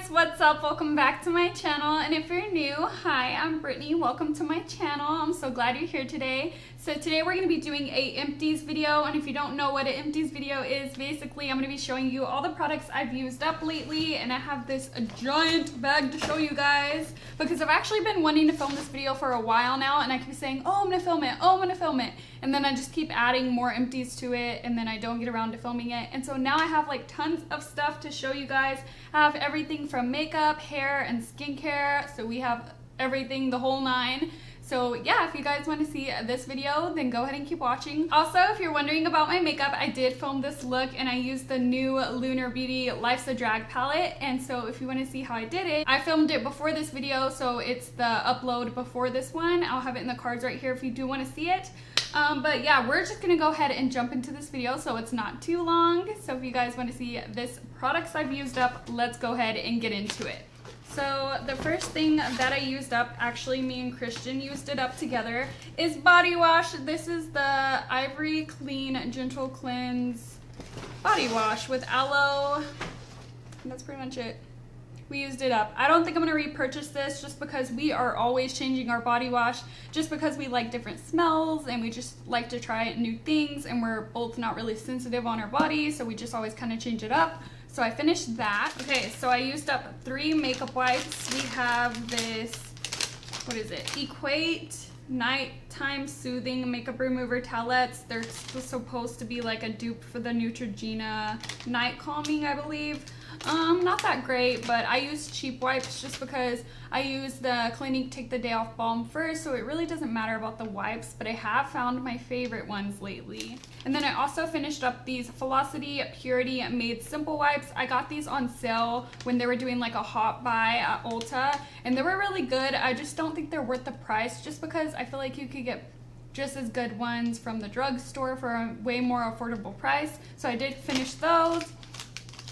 guys, what's up? Welcome back to my channel, and if you're new, hi, I'm Brittany. Welcome to my channel. I'm so glad you're here today. So today we're going to be doing a empties video, and if you don't know what an empties video is, basically I'm going to be showing you all the products I've used up lately, and I have this giant bag to show you guys because I've actually been wanting to film this video for a while now, and I keep saying, oh, I'm going to film it, oh, I'm going to film it, and then I just keep adding more empties to it, and then I don't get around to filming it. And so now I have like tons of stuff to show you guys. I have everything from makeup, hair, and skincare, so we have everything, the whole nine. So yeah, if you guys want to see this video, then go ahead and keep watching. Also, if you're wondering about my makeup, I did film this look and I used the new Lunar Beauty Life's a Drag palette. And so if you want to see how I did it, I filmed it before this video, so it's the upload before this one. I'll have it in the cards right here if you do want to see it. But yeah, we're just gonna go ahead and jump into this video so it's not too long. So if you guys want to see this products I've used up, let's go ahead and get into it. So the first thing that I used up, actually me and Christian used it up together, is body wash. This is the Ivory Clean Gentle Cleanse body wash with aloe. And that's pretty much it. We used it up. I don't think I'm going to repurchase this just because we are always changing our body wash, just because we like different smells and we just like to try new things, and we're both not really sensitive on our bodies, so we just always kind of change it up. So I finished that. Okay, so I used up 3 makeup wipes. We have this, what is it? Equate Nighttime Soothing Makeup Remover Towelettes. They're supposed to be like a dupe for the Neutrogena Night Calming, I believe. Not that great, but I use cheap wipes just because I use the Clinique Take the Day Off Balm first, so it really doesn't matter about the wipes, but I have found my favorite ones lately. And then I also finished up these Velocity Purity Made Simple wipes. I got these on sale when they were doing like a hot buy at Ulta, and they were really good. I just don't think they're worth the price, just because I feel like you could get just as good ones from the drugstore for a way more affordable price. So I did finish those.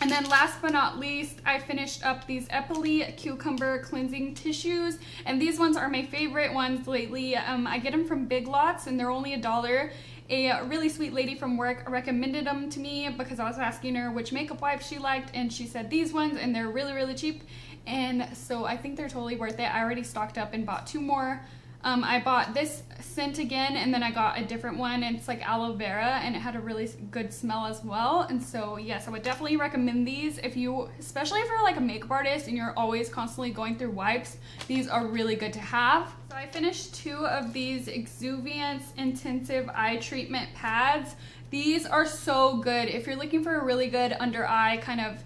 And then last but not least, I finished up these Epllie Cucumber Cleansing Tissues. And these ones are my favorite ones lately. I get them from Big Lots and they're only $1. A really sweet lady from work recommended them to me because I was asking her which makeup wipes she liked, and she said these ones, and they're really, really cheap. And so I think they're totally worth it. I already stocked up and bought 2 more. I bought this scent again, and then I got a different one, and it's like aloe vera, and it had a really good smell as well. And so yes, I would definitely recommend these if you, especially if you're like a makeup artist and you're always constantly going through wipes, these are really good to have. So I finished 2 of these Exuviance Intensive Eye Treatment Pads. These are so good if you're looking for a really good under eye kind of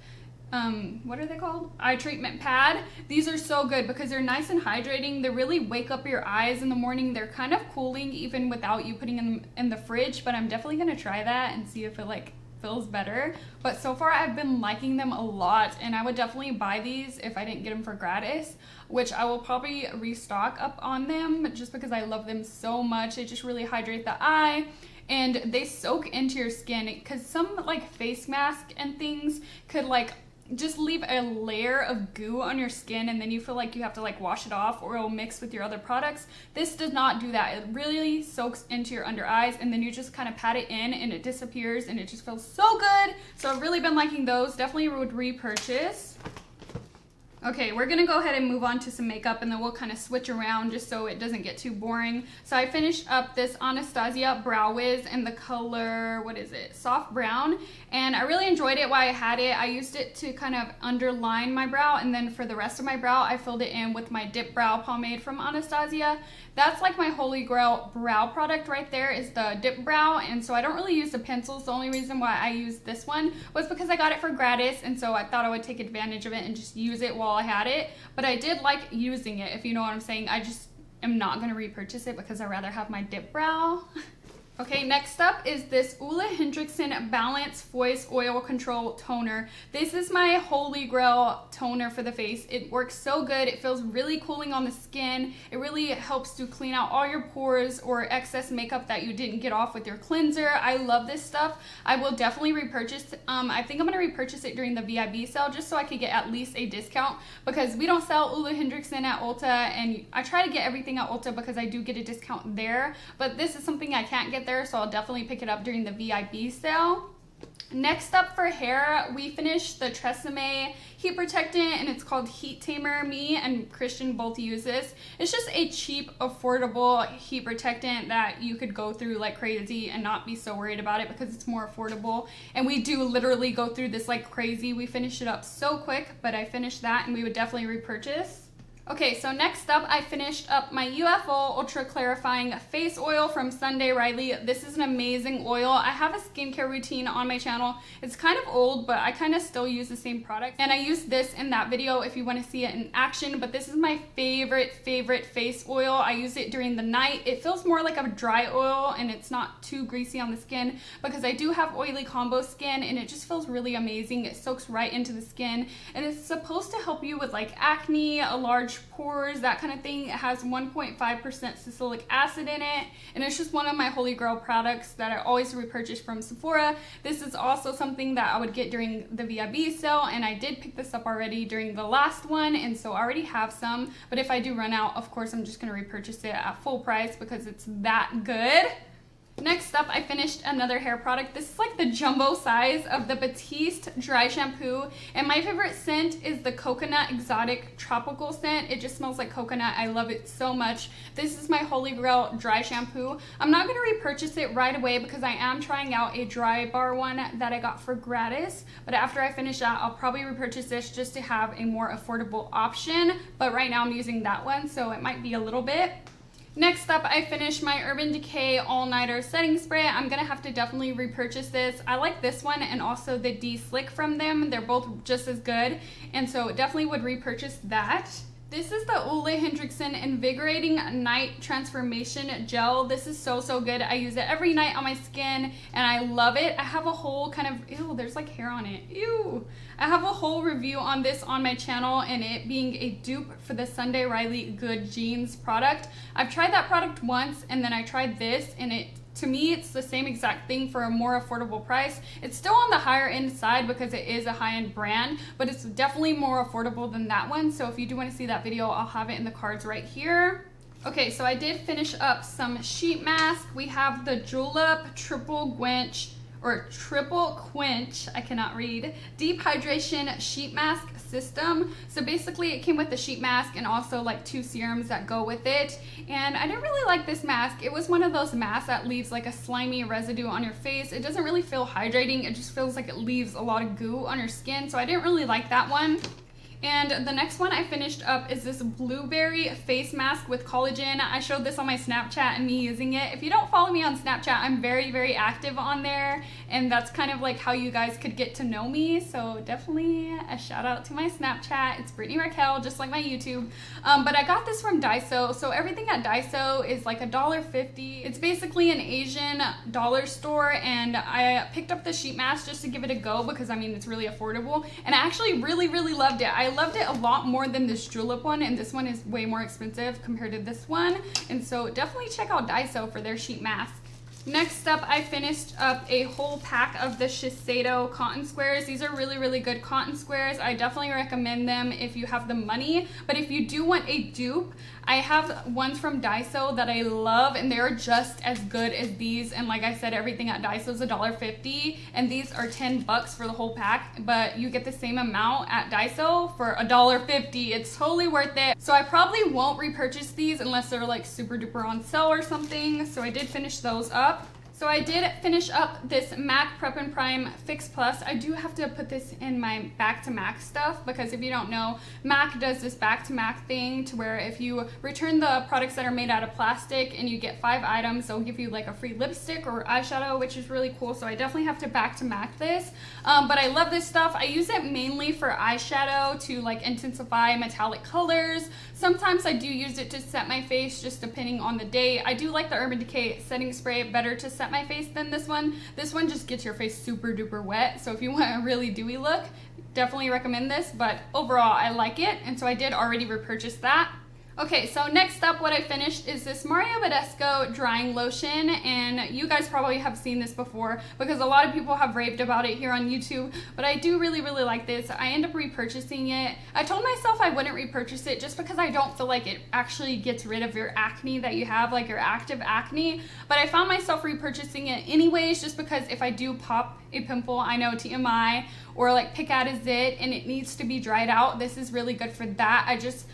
what are they called? Eye treatment pad. These are so good because they're nice and hydrating. They really wake up your eyes in the morning. They're kind of cooling even without you putting them in the fridge, but I'm definitely going to try that and see if it like feels better. But so far I've been liking them a lot, and I would definitely buy these if I didn't get them for gratis, which I will probably restock up on them just because I love them so much. They just really hydrate the eye. And they soak into your skin, because some like face mask and things could like just leave a layer of goo on your skin, and then you feel like you have to like wash it off or it'll mix with your other products. This does not do that. It really soaks into your under eyes, and then you just kind of pat it in and it disappears, and it just feels so good. So I've really been liking those. Definitely would repurchase. Okay, we're gonna go ahead and move on to some makeup, and then we'll kind of switch around just so it doesn't get too boring. So I finished up this Anastasia Brow Wiz in the color, what is it? Soft Brown. And I really enjoyed it while I had it. I used it to kind of underline my brow, and then for the rest of my brow, I filled it in with my Dip Brow Pomade from Anastasia. That's like my holy grail brow product right there, is the Dip Brow, and so I don't really use the pencils. The only reason why I used this one was because I got it for gratis, and so I thought I would take advantage of it and just use it while I had it. But I did like using it, if you know what I'm saying. I just am not going to repurchase it because I'd rather have my Dip Brow. Okay, next up is this Ole Hendrickson Balance Voice Oil Control Toner. This is my holy grail toner for the face. It works so good. It feels really cooling on the skin. It really helps to clean out all your pores or excess makeup that you didn't get off with your cleanser. I love this stuff. I will definitely repurchase. I think I'm going to repurchase it during the VIB sale just so I could get at least a discount, because we don't sell Ole Hendrickson at Ulta, and I try to get everything at Ulta because I do get a discount there, but this is something I can't get there, so I'll definitely pick it up during the VIB sale. Next up for hair, we finished the Tresemme Heat Protectant, and it's called Heat Tamer. Me and Christian both use this. It's just a cheap, affordable heat protectant that you could go through like crazy and not be so worried about it because it's more affordable. And we do literally go through this like crazy. We finished it up so quick, but I finished that and we would definitely repurchase. Okay, so next up, I finished up my UFO Ultra Clarifying Face Oil from Sunday Riley. This is an amazing oil. I have a skincare routine on my channel. It's kind of old, but I kind of still use the same product. And I used this in that video if you want to see it in action, but this is my favorite face oil. I use it during the night. It feels more like a dry oil and it's not too greasy on the skin because I do have oily combo skin and it just feels really amazing. It soaks right into the skin and it's supposed to help you with like acne, a large pores, that kind of thing. It has 1.5% salicylic acid in it, and it's just one of my holy grail products that I always repurchase from Sephora. This is also something that I would get during the VIB sale, and I did pick this up already during the last one, and so I already have some, but if I do run out, of course I'm just going to repurchase it at full price because it's that good. Next up, I finished another hair product. This is like the jumbo size of the Batiste dry shampoo, and my favorite scent is the coconut exotic tropical scent. It just smells like coconut. I love it so much. This is my holy grail dry shampoo. I'm not going to repurchase it right away because I am trying out a dry bar one that I got for gratis, but after I finish that, I'll probably repurchase this just to have a more affordable option, but right now I'm using that one, so it might be a little bit. Next up, I finished my Urban Decay All-Nighter Setting Spray. I'm going to have to definitely repurchase this. I like this one and also the D-Slick from them. They're both just as good, and so definitely would repurchase that. This is the Ole Hendrickson Invigorating Night Transformation Gel. This is so good. I use it every night on my skin and I love it. I have a whole kind of, ew, there's like hair on it. Ew. I have a whole review on this on my channel, and it being a dupe for the Sunday Riley Good Jeans product. I've tried that product once and then I tried this, and to me, it's the same exact thing for a more affordable price. It's still on the higher end side because it is a high-end brand, but it's definitely more affordable than that one. So if you do want to see that video, I'll have it in the cards right here. Okay, so I did finish up some sheet mask. We have the Julep Triple Quench, I cannot read, Deep Hydration Sheet Mask System. So basically it came with the sheet mask and also like 2 serums that go with it, and I didn't really like this mask. It was one of those masks that leaves like a slimy residue on your face. It doesn't really feel hydrating. It just feels like it leaves a lot of goo on your skin, so I didn't really like that one. And the next one I finished up is this blueberry face mask with collagen. I showed this on my Snapchat and me using it. If you don't follow me on Snapchat, I'm very active on there, and that's kind of like how you guys could get to know me. So definitely a shout out to my Snapchat. It's BritanyRaquell, just like my YouTube. But I got this from Daiso. So everything at Daiso is like $1.50. It's basically an Asian dollar store, and I picked up the sheet mask just to give it a go because I mean it's really affordable, and I actually really loved it. I loved it a lot more than this Julep one, and this one is way more expensive compared to this one, and so definitely check out Daiso for their sheet mask. Next up, I finished up a whole pack of the Shisedo cotton squares. These are really good cotton squares. I definitely recommend them if you have the money, but if you do want a dupe, I have ones from Daiso that I love, and they're just as good as these. And like I said, everything at Daiso is $1.50, and these are $10 for the whole pack, but you get the same amount at Daiso for $1.50. It's totally worth it. So I probably won't repurchase these unless they're like super duper on sale or something. So I did finish those up. So I did finish up this MAC Prep and Prime Fix Plus. I do have to put this in my back to MAC stuff because if you don't know, MAC does this back to MAC thing to where if you return the products that are made out of plastic and you get 5 items, they'll give you like a free lipstick or eyeshadow, which is really cool. So I definitely have to back to MAC this. But I love this stuff. I use it mainly for eyeshadow to like intensify metallic colors. Sometimes I do use it to set my face just depending on the day. I do like the Urban Decay setting spray better to set my face than this one. This one just gets your face super duper wet, so if you want a really dewy look, definitely recommend this, but overall I like it, and so I did already repurchase that. Okay, so next up what I finished is this Mario Badescu drying lotion, and you guys probably have seen this before because a lot of people have raved about it here on YouTube, but I do really like this. I end up repurchasing it. I told myself I wouldn't repurchase it just because I don't feel like it actually gets rid of your acne that you have, like your active acne, but I found myself repurchasing it anyways just because if I do pop a pimple, I know, TMI, or like pick at a zit and it needs to be dried out, this is really good for that. I just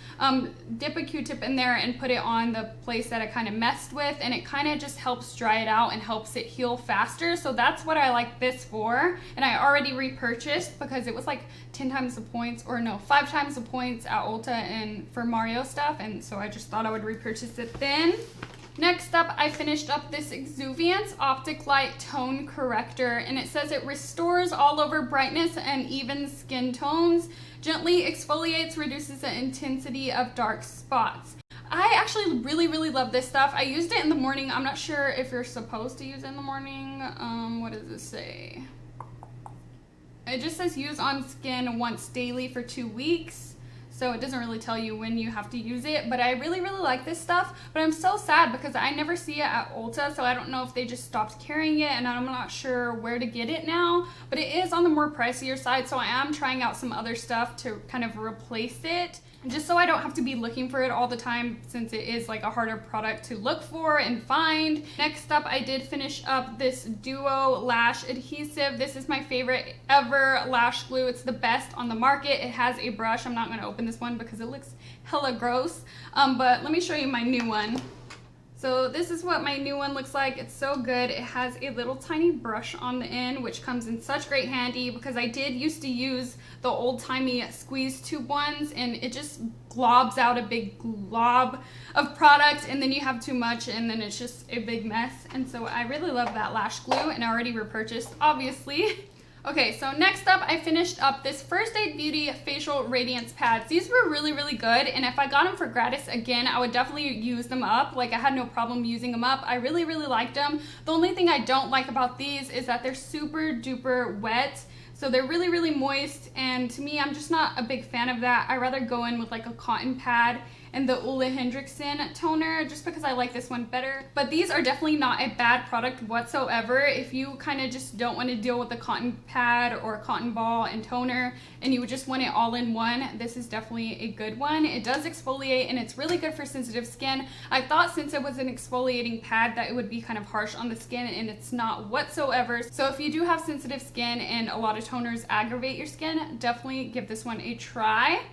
dip a Q-tip in there and put it on the place that I kind of messed with, and it kind of just helps dry it out and helps it heal faster. So that's what I like this for, and I already repurchased because it was like 10 times the points, or no, 5 times the points at Ulta and for Mario stuff, and so I just thought I would repurchase it then. Next up, I finished up this Exuviance Optic Light Tone Corrector, and it says it restores all over brightness and even skin tones, gently exfoliates, reduces the intensity of dark spots. I actually really love this stuff. I used it in the morning. I'm not sure if you're supposed to use it in the morning. What does this say? It just says use on skin once daily for 2 weeks. So it doesn't really tell you when you have to use it, but I really like this stuff. But I'm so sad because I never see it at Ulta, so I don't know if they just stopped carrying it, and I'm not sure where to get it now. But it is on the more pricier side, so I am trying out some other stuff to kind of replace it, just so I don't have to be looking for it all the time, since it is like a harder product to look for and find. Next up, I did finish up this Duo Lash Adhesive. This is my favorite ever lash glue. It's the best on the market. It has a brush. I'm not going to open this one because it looks hella gross, but let me show you my new one. So this is what my new one looks like. It's so good. It has a little tiny brush on the end, which comes in such great handy because I did used to use the old-timey squeeze tube ones, and it just globs out a big glob of product, and then you have too much, and then it's just a big mess. And so I really love that lash glue, and I already repurchased, obviously. Okay, so next up, I finished up this First Aid Beauty Facial Radiance Pads. These were really good, and if I got them for gratis again, I would definitely use them up. Like, I had no problem using them up. I really liked them. The only thing I don't like about these is that they're super duper wet. So they're really moist, and to me, I'm just not a big fan of that. I rather go in with like a cotton pad and the Ole Hendrickson toner, just because I like this one better. But these are definitely not a bad product whatsoever. If you kind of just don't want to deal with a cotton pad or a cotton ball and toner, and you just want it all in one, this is definitely a good one. It does exfoliate, and it's really good for sensitive skin. I thought since it was an exfoliating pad that it would be kind of harsh on the skin, and it's not whatsoever. So if you do have sensitive skin and a lot of toners aggravate your skin, definitely give this one a try.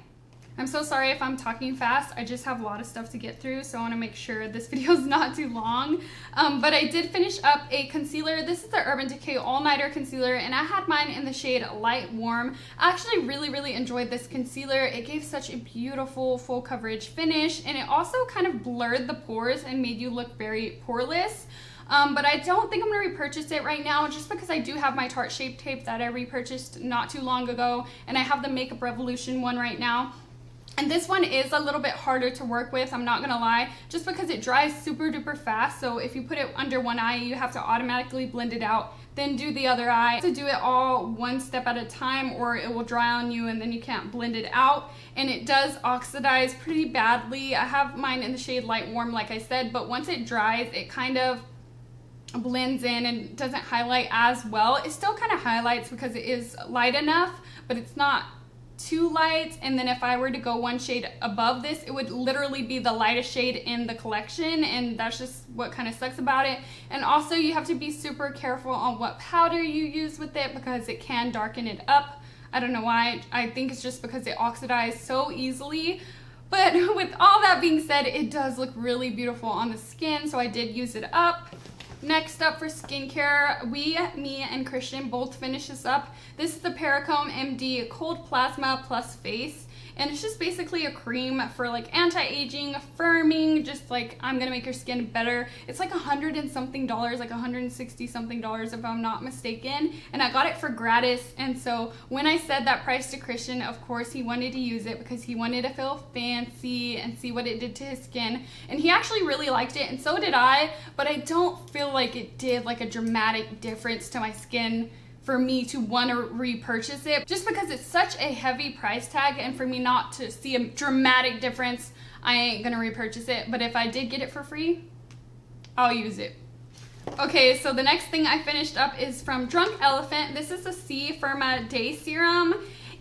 I'm so sorry if I'm talking fast. I just have a lot of stuff to get through, so I want to make sure this video is not too long. But I did finish up a concealer. This is the Urban Decay All Nighter Concealer, and I had mine in the shade Light Warm. I actually really enjoyed this concealer. It gave such a beautiful full coverage finish, and it also kind of blurred the pores and made you look very poreless. But I don't think I'm going to repurchase it right now, just because I do have my Tarte Shape Tape that I repurchased not too long ago, and I have the Makeup Revolution one right now. And this one is a little bit harder to work with, I'm not gonna lie, just because it dries super duper fast. So if you put it under one eye, you have to automatically blend it out, then do the other eye. To do it all one step at a time, or it will dry on you and then you can't blend it out. And it does oxidize pretty badly. I have mine in the shade Light Warm, like I said, but once it dries, it kind of blends in and doesn't highlight as well. It still kind of highlights because it is light enough, but it's not too light. And then if I were to go one shade above this, it would literally be the lightest shade in the collection, and that's just what kind of sucks about it. And also you have to be super careful on what powder you use with it, because it can darken it up. I don't know why. I think it's just because it oxidizes so easily. But with all that being said, it does look really beautiful on the skin, so I did use it up. Next up for skincare, me and Christian both finished this up. This is the Paracome MD Cold Plasma Plus Face, and it's just basically a cream for like anti-aging, firming, just like I'm gonna make your skin better. It's like $100 and something, like $160 something if I'm not mistaken, and I got it for gratis. And so when I said that price to Christian, of course he wanted to use it because he wanted to feel fancy and see what it did to his skin, and he actually really liked it, and so did I. But I don't feel like it did like a dramatic difference to my skin for me to want to repurchase it, just because it's such a heavy price tag, and for me not to see a dramatic difference, I ain't gonna repurchase it. But if I did get it for free, I'll use it. Okay, so the next thing I finished up is from Drunk Elephant. This is the C Firma Day Serum,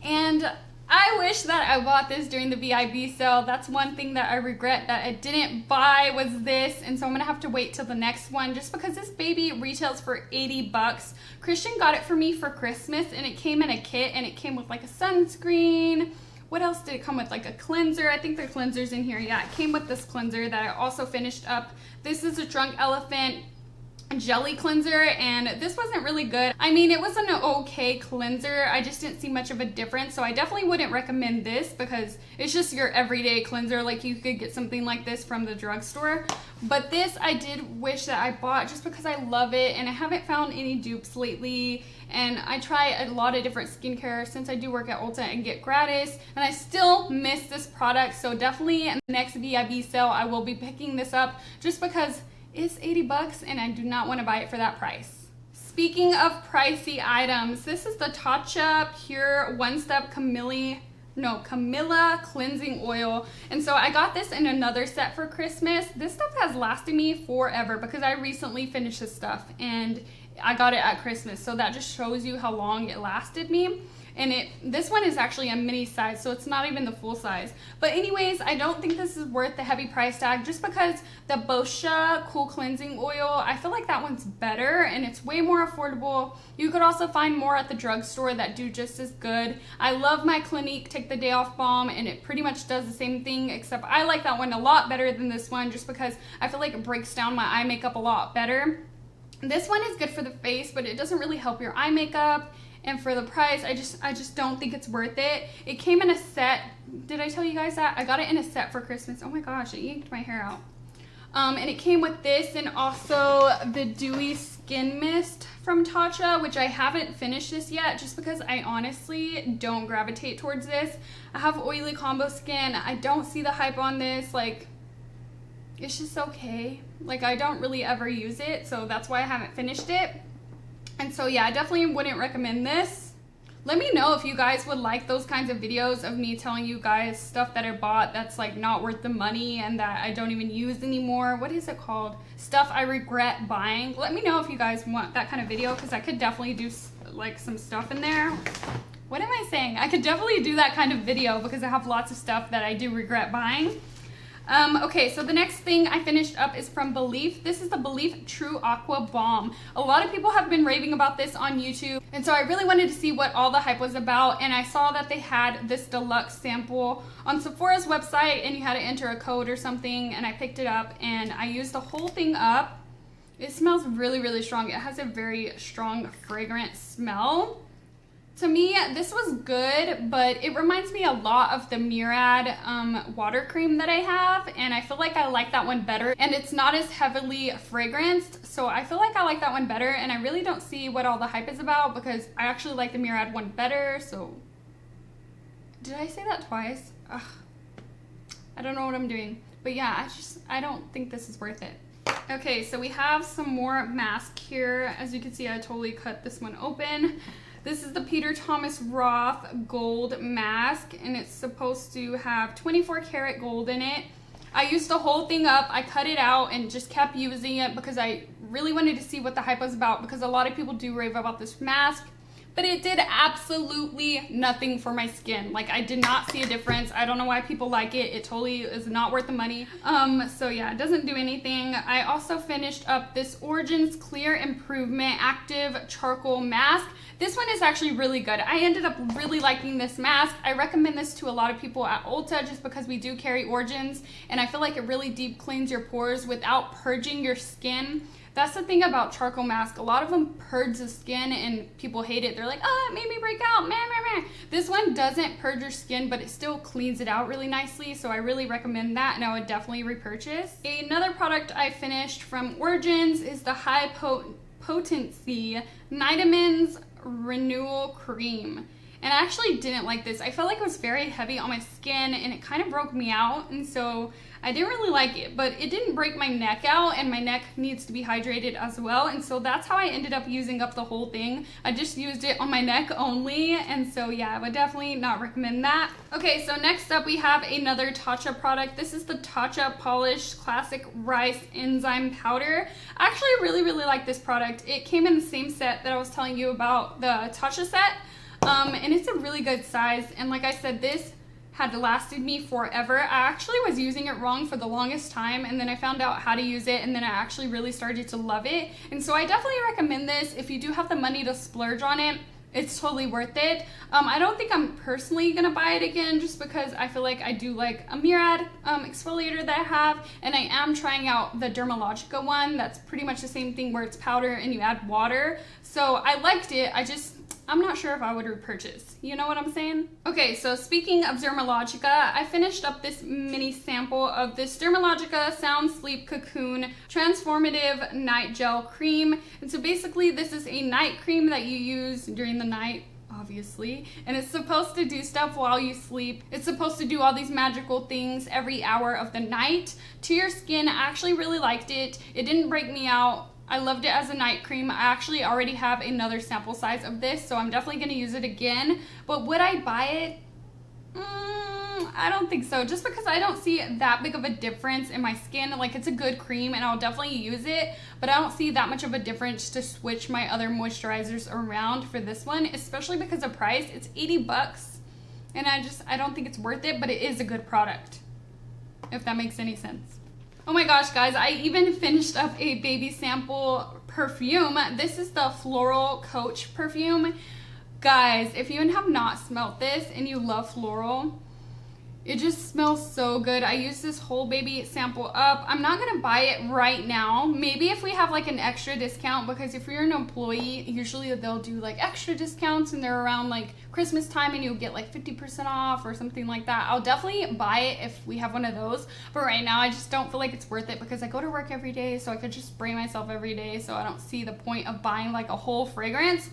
and I wish that I bought this during the VIB sale. That's one thing that I regret that I didn't buy was this, and so I'm gonna have to wait till the next one just because this baby retails for 80 bucks. Christian got it for me for Christmas, and it came in a kit, and it came with like a sunscreen. What else did it come with? Like a cleanser. I think the cleanser's in here. Yeah, it came with this cleanser that I also finished up. This is a Drunk Elephant jelly cleanser, and this wasn't really good. I mean, it was an okay cleanser. I just didn't see much of a difference, so I definitely wouldn't recommend this because it's just your everyday cleanser. Like, you could get something like this from the drugstore, but this I did wish that I bought just because I love it, and I haven't found any dupes lately, and I try a lot of different skincare since I do work at Ulta and get gratis, and I still miss this product. So definitely in the next VIB sale I will be picking this up just because it's 80 bucks and I do not want to buy it for that price. Speaking of pricey items, this is the Tacha Pure One Step Camila cleansing oil, and so I got this in another set for Christmas. This stuff has lasted me forever because I recently finished this stuff and I got it at Christmas, so that just shows you how long it lasted me. And this one is actually a mini size, so it's not even the full size. But anyways, I don't think this is worth the heavy price tag just because the Boscia Cool Cleansing Oil, I feel like that one's better and it's way more affordable. You could also find more at the drugstore that do just as good. I love my Clinique Take the Day Off Balm, and it pretty much does the same thing, except I like that one a lot better than this one just because I feel like it breaks down my eye makeup a lot better. This one is good for the face, but it doesn't really help your eye makeup. And for the price, I just don't think it's worth it. It came in a set. Did I tell you guys that? I got it in a set for Christmas. Oh my gosh, it yanked my hair out. And it came with this and also the Dewy Skin Mist from Tacha, which I haven't finished this yet just because I honestly don't gravitate towards this. I have oily combo skin. I don't see the hype on this. Like, it's just okay. Like, I don't really ever use it, so that's why I haven't finished it. And so yeah, I definitely wouldn't recommend this. Let me know if you guys would like those kinds of videos of me telling you guys stuff that I bought that's like not worth the money and that I don't even use anymore. What is it called? Stuff I regret buying. Let me know if you guys want that kind of video because I could definitely do like some stuff in there. What am I saying? I could definitely do that kind of video because I have lots of stuff that I do regret buying. Okay, so the next thing I finished up is from Belif. This is the Belif True Aqua Balm. A lot of people have been raving about this on YouTube, and so I really wanted to see what all the hype was about, and I saw that they had this deluxe sample on Sephora's website, and you had to enter a code or something, and I picked it up, and I used the whole thing up. It smells really, really strong. It has a very strong, fragrant smell. To me, this was good, but it reminds me a lot of the Murad water cream that I have, and I feel like I like that one better, and it's not as heavily fragranced, so I feel like I like that one better, and I really don't see what all the hype is about because I actually like the Murad one better. So did I say that twice? Ugh. I don't know what I'm doing, but yeah, I don't think this is worth it. Okay, so we have some more mask here. As you can see, I totally cut this one open. This is the Peter Thomas Roth Gold Mask, and it's supposed to have 24 karat gold in it. I used the whole thing up. I cut it out and just kept using it because I really wanted to see what the hype was about because a lot of people do rave about this mask, but it did absolutely nothing for my skin. Like, I did not see a difference. I don't know why people like it. It totally is not worth the money. So yeah, it doesn't do anything. I also finished up this Origins Clear Improvement Active Charcoal Mask. This one is actually really good. I ended up really liking this mask. I recommend this to a lot of people at Ulta just because we do carry Origins, and I feel like it really deep cleans your pores without purging your skin. That's the thing about charcoal mask. A lot of them purge the skin and people hate it. They're like, oh, it made me break out, meh, meh, meh. This one doesn't purge your skin, but it still cleans it out really nicely, so I really recommend that, and I would definitely repurchase. Another product I finished from Origins is the High Potency Vitamins Renewal Cream. And I actually didn't like this. I felt like it was very heavy on my skin and it kind of broke me out, and so I didn't really like it, but it didn't break my neck out, and my neck needs to be hydrated as well, and so that's how I ended up using up the whole thing. I just used it on my neck only, and so yeah, I would definitely not recommend that. Okay, so next up we have another Tacha product. This is the Tacha Polished Classic Rice Enzyme Powder. I actually really like this product. It came in the same set that I was telling you about, the Tacha set. and it's a really good size. And like I said, this had lasted me forever. I actually was using it wrong for the longest time, and then I found out how to use it, and then I actually really started to love it. And so I definitely recommend this if you do have the money to splurge on it. It's totally worth it. I don't think I'm personally gonna buy it again, just because I feel like I do like a Murad exfoliator that I have, and I am trying out the Dermalogica one. That's pretty much the same thing, where it's powder and you add water. So I liked it. I'm not sure if I would repurchase. You know what I'm saying? Okay, so speaking of Dermalogica, I finished up this mini sample of this Dermalogica Sound Sleep Cocoon Transformative Night Gel Cream. And so basically this is a night cream that you use during the night, obviously, and it's supposed to do stuff while you sleep. It's supposed to do all these magical things every hour of the night to your skin. I actually really liked it. It didn't break me out. I loved it as a night cream. I actually already have another sample size of this, so I'm definitely going to use it again. But would I buy it? I don't think so, just because I don't see that big of a difference in my skin. Like, it's a good cream and I'll definitely use it, but I don't see that much of a difference to switch my other moisturizers around for this one, especially because of price. It's 80 bucks, and I don't think it's worth it, but it is a good product, if that makes any sense. Oh my gosh, guys, I even finished up a baby sample perfume. This is the Floral Coach perfume. Guys, if you have not smelled this and you love floral, it just smells so good. I used this whole baby sample up. I'm not gonna buy it right now. Maybe if we have like an extra discount, because if you're an employee, usually they'll do like extra discounts and they're around like Christmas time and you'll get like 50% off or something like that. I'll definitely buy it if we have one of those. But right now I just don't feel like it's worth it, because I go to work every day, so I could just spray myself every day. So I don't see the point of buying like a whole fragrance.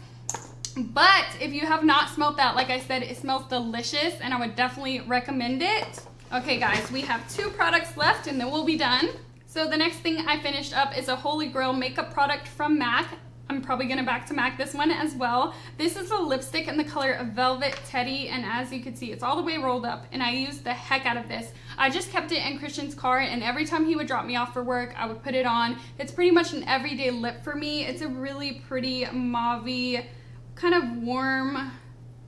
But if you have not smelled that, like I said, it smells delicious and I would definitely recommend it. Okay guys, we have 2 products left and then we'll be done. So the next thing I finished up is a Holy Grail makeup product from MAC. I'm probably gonna back to MAC this one as well. This is a lipstick in the color of Velvet Teddy, and as you can see, it's all the way rolled up, and I used the heck out of this. I just kept it in Christian's car, and every time he would drop me off for work, I would put it on. It's pretty much an everyday lip for me. It's a really pretty mauve-y, kind of warm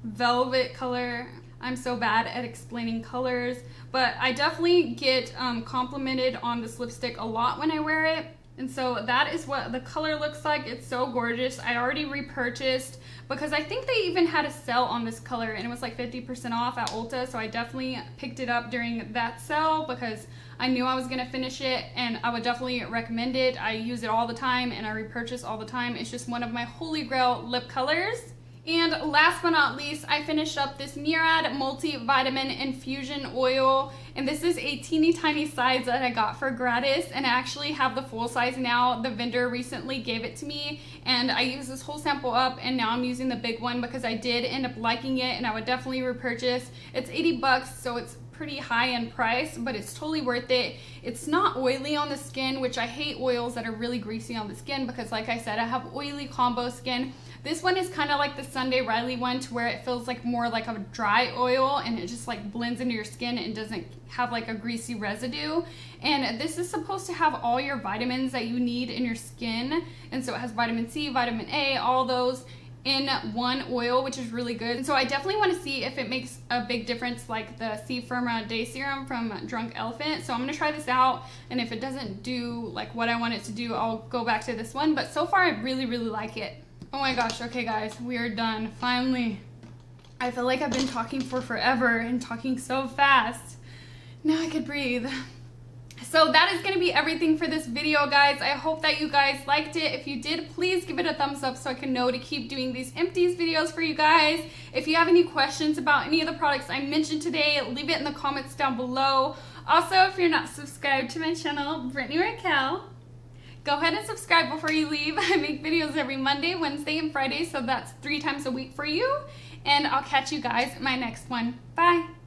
velvet color. I'm so bad at explaining colors, but I definitely get complimented on this lipstick a lot when I wear it. And so that is what the color looks like. It's so gorgeous. I already repurchased, because I think they even had a sale on this color and it was like 50% off at Ulta. So I definitely picked it up during that sale because I knew I was gonna finish it, and I would definitely recommend it. I use it all the time and I repurchase all the time. It's just one of my holy grail lip colors. And last but not least, I finished up this Murad Multivitamin Infusion Oil, and this is a teeny tiny size that I got for gratis, and I actually have the full size now. The vendor recently gave it to me, and I used this whole sample up, and now I'm using the big one because I did end up liking it, and I would definitely repurchase. It's 80 bucks, so it's pretty high in price, but it's totally worth it. It's not oily on the skin, which I hate oils that are really greasy on the skin, because like I said, I have oily combo skin. This one is kind of like the Sunday Riley one, to where it feels like more like a dry oil, and it just like blends into your skin and doesn't have like a greasy residue. And this is supposed to have all your vitamins that you need in your skin, and so it has vitamin C, vitamin A, all those in one oil, which is really good. And so I definitely want to see if it makes a big difference like the C Firma Day Serum from Drunk Elephant. So I'm going to try this out, and if it doesn't do like what I want it to do, I'll go back to this one. But so far I really like it. Oh my gosh, okay guys, we are done, finally. I feel like I've been talking for forever and talking so fast. Now I could breathe. So that is gonna be everything for this video, guys. I hope that you guys liked it. If you did, please give it a thumbs up so I can know to keep doing these empties videos for you guys. If you have any questions about any of the products I mentioned today, leave it in the comments down below. Also, if you're not subscribed to my channel, BritanyRaquell, go ahead and subscribe before you leave. I make videos every Monday, Wednesday, and Friday, so that's 3 times a week for you. And I'll catch you guys in my next one. Bye.